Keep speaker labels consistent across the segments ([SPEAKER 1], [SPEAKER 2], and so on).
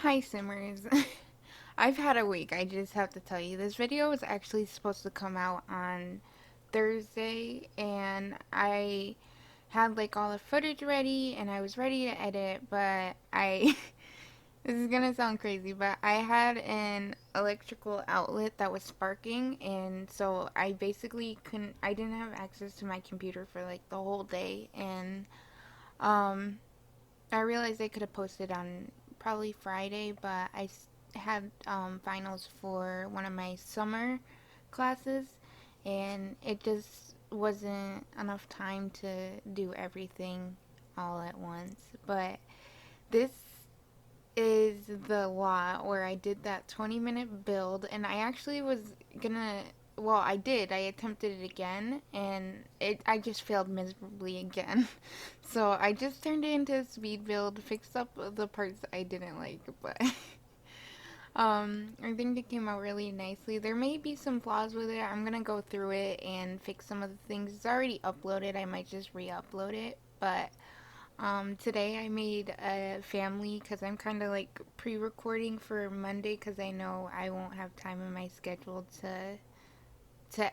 [SPEAKER 1] Hi Simmers. I've had a week, I just have to tell you. This video was actually supposed to come out on Thursday, and I had like all the footage ready and I was ready to edit, but I this is gonna sound crazy, but I had an electrical outlet that was sparking, and so I basically I didn't have access to my computer for like the whole day, and um I realized I could have posted on probably Friday, but had finals for one of my summer classes, and it just wasn't enough time to do everything all at once. But this is the lot where I did that 20-minute build, and I actually was gonna. Well, I did. I attempted it again, and I just failed miserably again. So I just turned it into a speed build, fixed up the parts I didn't like, but I think it came out really nicely. There may be some flaws with it. I'm gonna go through it and fix some of the things. It's already uploaded. I might just re-upload it, but today I made a family because I'm kind of like pre-recording for Monday because I know I won't have time in my schedule to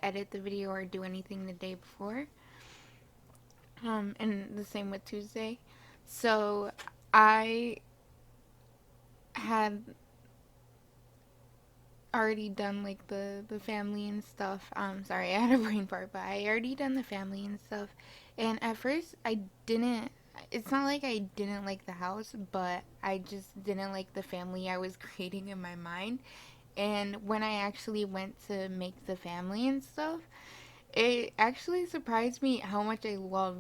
[SPEAKER 1] edit the video or do anything the day before. And the same with Tuesday. So I had already done like the family and stuff. Sorry, I had a brain fart, but I already done the family and stuff. And at first, I didn't. It's not like I didn't like the house, but I just didn't like the family I was creating in my mind. And when I actually went to make the family and stuff, it actually surprised me how much I love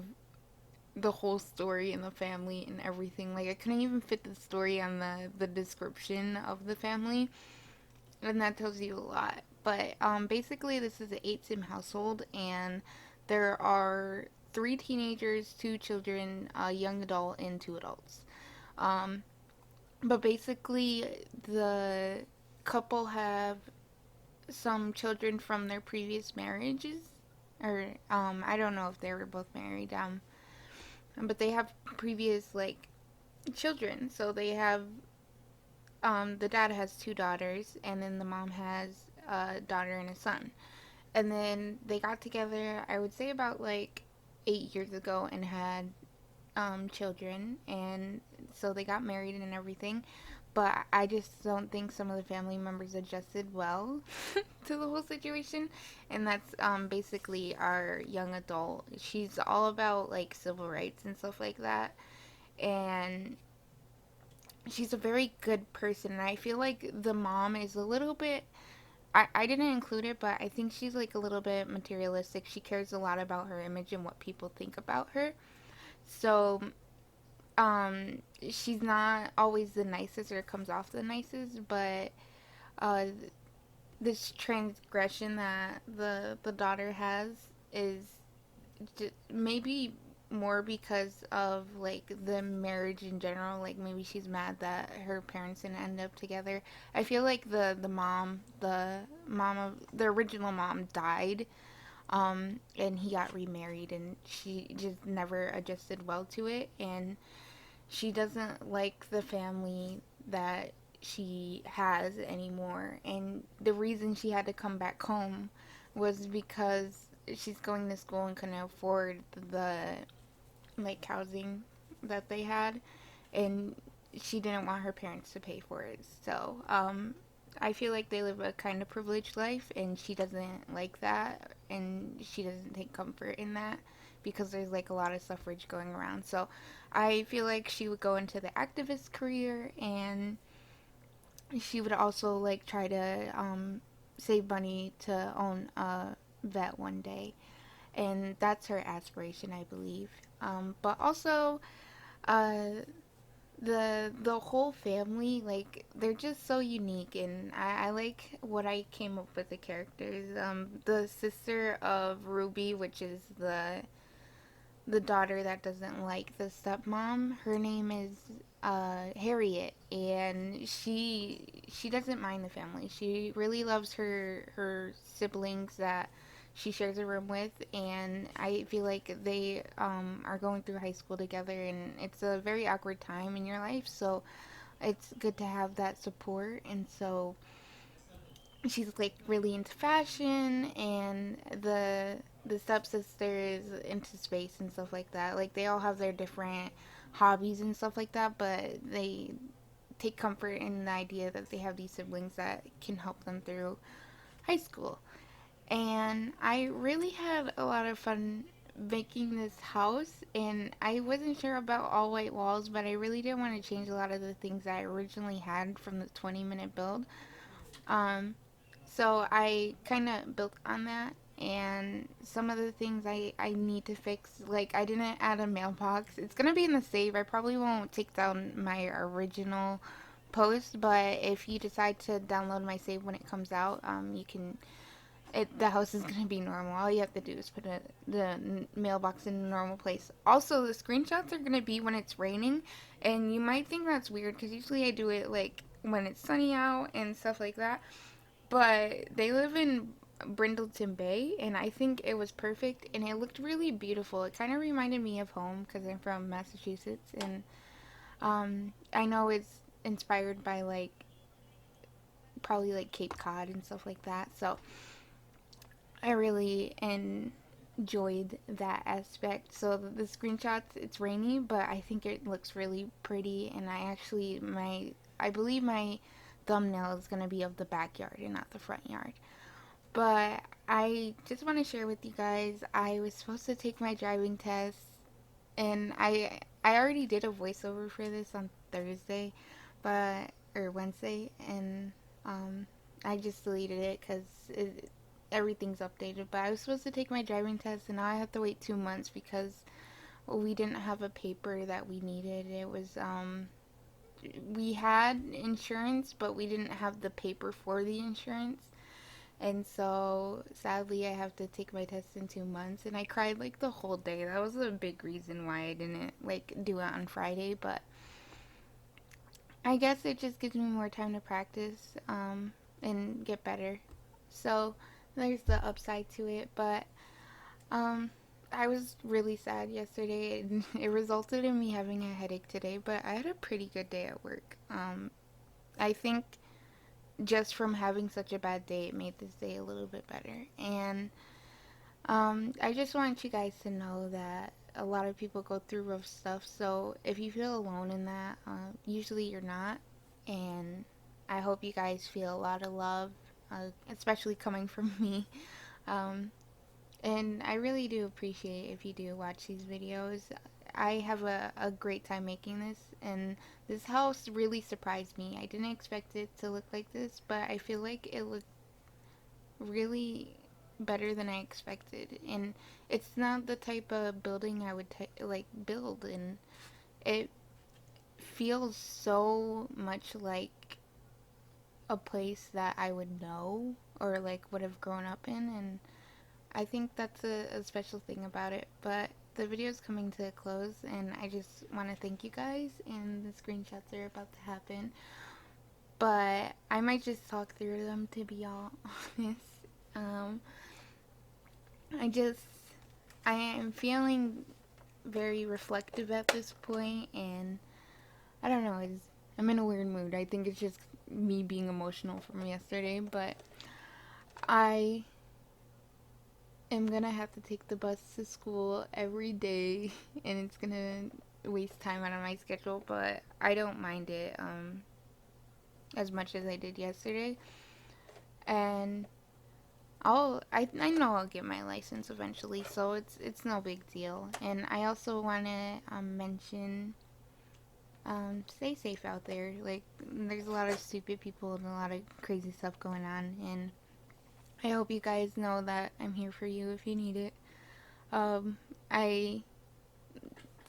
[SPEAKER 1] the whole story and the family and everything. Like I couldn't even fit the story on the description of the family, and that tells you a lot. But basically, this is an 8 sim household, and there are three teenagers, two children, a young adult, and two adults. Um, but basically, the couple have some children from their previous marriages, or I don't know if they were both married. But they have previous like children, so they have the dad has two daughters, and then the mom has a daughter and a son. And then they got together, I would say about like 8 years ago, and had children, and so they got married and everything. But I just don't think some of the family members adjusted well to the whole situation, and that's basically our young adult. She's all about like civil rights and stuff like that, and she's a very good person. And I feel like the mom is a little bit. I didn't include it, but I think she's like a little bit materialistic. She cares a lot about her image and what people think about her. So, she's not always the nicest or comes off the nicest, but uh, this transgression that the daughter has is maybe more because of like the marriage in general. Like maybe she's mad that her parents didn't end up together. I feel like the mom of the original mom died, and he got remarried, and she just never adjusted well to it, and she doesn't like the family that she has anymore. And the reason she had to come back home was because she's going to school and couldn't afford the like housing that they had, and she didn't want her parents to pay for it. So I feel like they live a kind of privileged life, and she doesn't like that, and she doesn't take comfort in that because there's like a lot of suffrage going around. So I feel like she would go into the activist career, and she would also like try to save money to own a vet one day, and that's her aspiration, I believe. But also, uh, the whole family, like they're just so unique, and I like what I came up with the characters. The sister of Ruby, which is the daughter that doesn't like the stepmom, her name is Harriet, and she doesn't mind the family. She really loves her siblings that she shares a room with, and I feel like they are going through high school together, and it's a very awkward time in your life. So it's good to have that support. And so she's like really into fashion, and the stepsister is into space and stuff like that. Like they all have their different hobbies and stuff like that, but they take comfort in the idea that they have these siblings that can help them through high school. And I really had a lot of fun making this house, and I wasn't sure about all white walls, but I really didn't want to change a lot of the things I originally had from the 20-minute build. um, so I kind of built on that, and some of the things I need to fix, like I didn't add a mailbox. It's gonna be in the save. I probably won't take down my original post, but if you decide to download my save when it comes out, you can. The house is gonna be normal. All you have to do is put the mailbox in a normal place. Also, the screenshots are gonna be when it's raining, and you might think that's weird because usually I do it like when it's sunny out and stuff like that. But they live in Brindleton Bay, and I think it was perfect, and it looked really beautiful. It kind of reminded me of home because I'm from Massachusetts, and I know it's inspired by like probably like Cape Cod and stuff like that. So I really enjoyed that aspect. So the screenshots, it's rainy, but I think it looks really pretty, and I believe my thumbnail is going to be of the backyard and not the front yard. But I just want to share with you guys, I was supposed to take my driving test, and I already did a voiceover for this on Thursday, but or Wednesday, and I just deleted it because everything's updated. But I was supposed to take my driving test, and now I have to wait 2 months because we didn't have a paper that we needed. It was we had insurance, but we didn't have the paper for the insurance. And so sadly I have to take my test in 2 months, and I cried like the whole day. That was a big reason why I didn't like do it on Friday, but I guess it just gives me more time to practice and get better. So there's the upside to it, but um I was really sad yesterday, and it resulted in me having a headache today, but I had a pretty good day at work. I think just from having such a bad day, it made this day a little bit better. And I just want you guys to know that a lot of people go through rough stuff. So if you feel alone in that, usually you're not. And I hope you guys feel a lot of love, especially coming from me. Um, and I really do appreciate if you do watch these videos. I have a great time making this, and this house really surprised me. I didn't expect it to look like this, but I feel like it looked really better than I expected. And it's not the type of building I would like build, and it feels so much like a place that I would know or like would have grown up in, and I think that's a special thing about it. But the video is coming to a close, and I just want to thank you guys, and the screenshots are about to happen. But I might just talk through them, to be all honest. Um, I just, I am feeling very reflective at this point, and I don't know, I'm in a weird mood. I think it's just me being emotional from yesterday, but I am gonna have to take the bus to school every day, and it's gonna waste time out of my schedule, but I don't mind it as much as I did yesterday. And I know I'll get my license eventually, so it's no big deal. And I also want to mention, stay safe out there. Like, there's a lot of stupid people and a lot of crazy stuff going on, and I hope you guys know that I'm here for you if you need it. I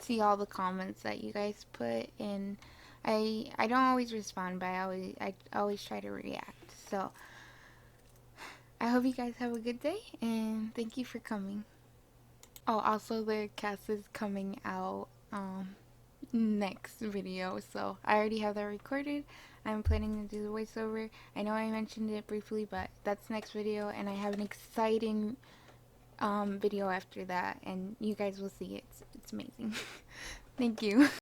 [SPEAKER 1] see all the comments that you guys put, and I don't always respond, but I always try to react. So I hope you guys have a good day, and thank you for coming. Oh, also the cast is coming out next video, so I already have that recorded. I'm planning to do the voiceover. I know I mentioned it briefly, but that's next video, and I have an exciting video after that, and you guys will see it. It's amazing. Thank you.